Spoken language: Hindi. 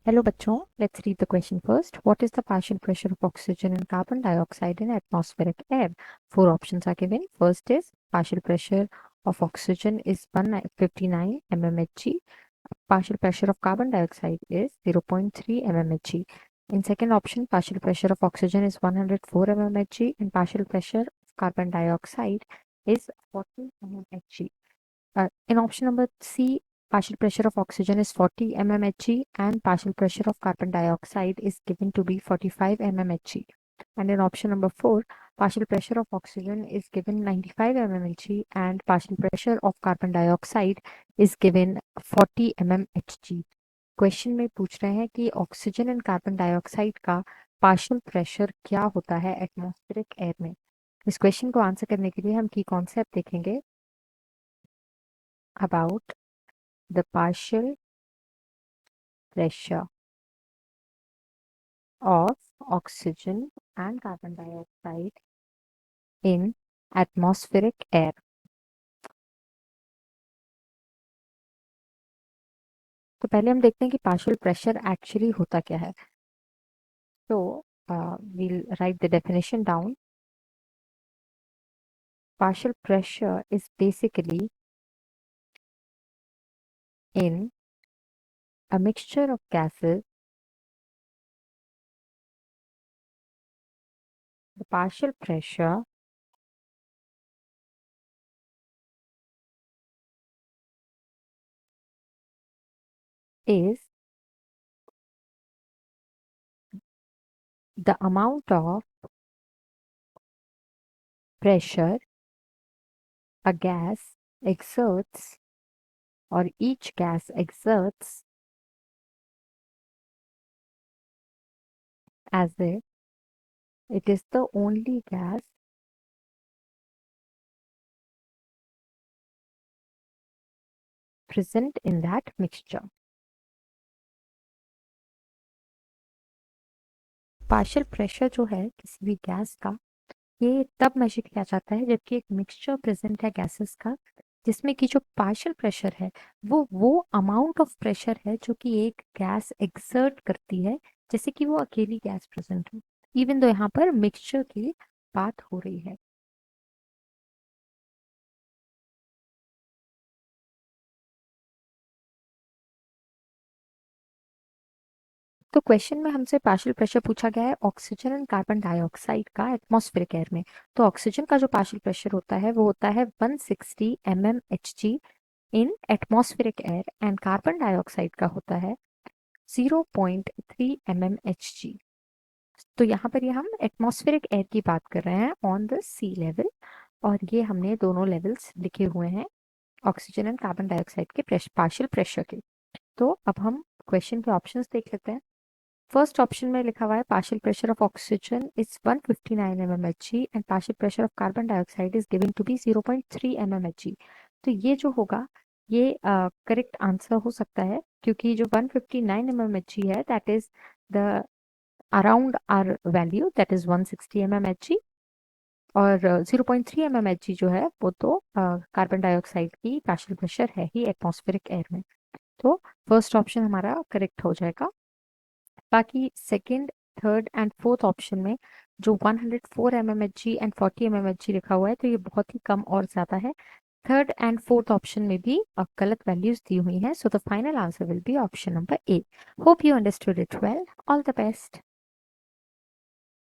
Hello बच्चों, let's read the question first. What is the partial pressure of oxygen and carbon dioxide in atmospheric air? Four options are given. First is partial pressure of oxygen is 159 mmHg. Partial pressure of carbon dioxide is 0.3 mmHg. In second option, partial pressure of oxygen is 104 mmHg and partial pressure of carbon dioxide is 40 mmHg. In option number C, partial pressure of oxygen is 40 mmHg and partial pressure of carbon dioxide is given to be 45 mmHg. And in option number 4, partial pressure of oxygen is given 95 mmHg and partial pressure of carbon dioxide is given 40 mmHg. Question में पूछ रहे हैं कि ऑक्सीजन एंड कार्बन डाइऑक्साइड का पार्शियल प्रेशर क्या होता है एटमॉस्फेरिक एयर में। इस क्वेश्चन को आंसर करने के लिए हम की कॉन्सेप्ट देखेंगे about the partial pressure of oxygen and carbon dioxide in atmospheric air. तो पहले हम देखते हैं कि पार्शियल प्रेशर एक्चुअली होता क्या है। तो we'll write the definition down. Partial pressure is basically in a mixture of gases. The partial pressure is the amount of pressure a gas exerts or each gas exerts as if it is the only gas present in that mixture. Partial pressure जो है किसी भी गैस का, ये तब मेजर किया जाता है जबकि एक मिक्सचर प्रेजेंट है गैसेस का, जिसमें कि जो पार्शियल प्रेशर है वो अमाउंट ऑफ प्रेशर है जो कि एक गैस एक्सर्ट करती है, जैसे कि वो अकेली गैस प्रेजेंट हो, इवन दो यहाँ पर मिक्सचर की बात हो रही है। तो क्वेश्चन में हमसे पार्शियल प्रेशर पूछा गया है ऑक्सीजन एंड कार्बन डाइऑक्साइड का एटमॉस्फेरिक एयर में। तो ऑक्सीजन का जो पार्शियल प्रेशर होता है वो होता है 160 mmHg in atmospheric air and carbon dioxide का होता है 0.3 mmHg। तो यहाँ पर ये हम एटमॉस्फेरिक एयर की बात कर रहे हैं ऑन द सी लेवल, और ये हमने दोनों लेवल्स लिखे हुए हैं ऑक्सीजन एंड कार्बन डाइऑक्साइड के पार्शियल प्रेशर के। तो अब हम क्वेश्चन के ऑप्शंस देख लेते हैं। फर्स्ट ऑप्शन में लिखा हुआ है partial pressure of oxygen is 159 mmHg and partial pressure of carbon dioxide is given to be 0.3 mmHg। तो ये जो होगा ये करेक्ट आंसर हो सकता है, क्योंकि जो 159 mmHg है that is the around R value that is 160 mmHg, और 0.3 mmHg जो है वो तो कार्बन डाइऑक्साइड की पार्शियल प्रेशर है ही एटमॉस्फेरिक एयर में। तो फर्स्ट ऑप्शन हमारा करेक्ट हो जाएगा। बाकी second, third and fourth option में जो 104 mmHg एंड 40 mmHg लिखा हुआ है तो ये बहुत ही कम और ज्यादा है। थर्ड एंड फोर्थ ऑप्शन में भी गलत वैल्यूज दी हुई हैं, so the final answer will be option number A. Hope you understood it well. All the best.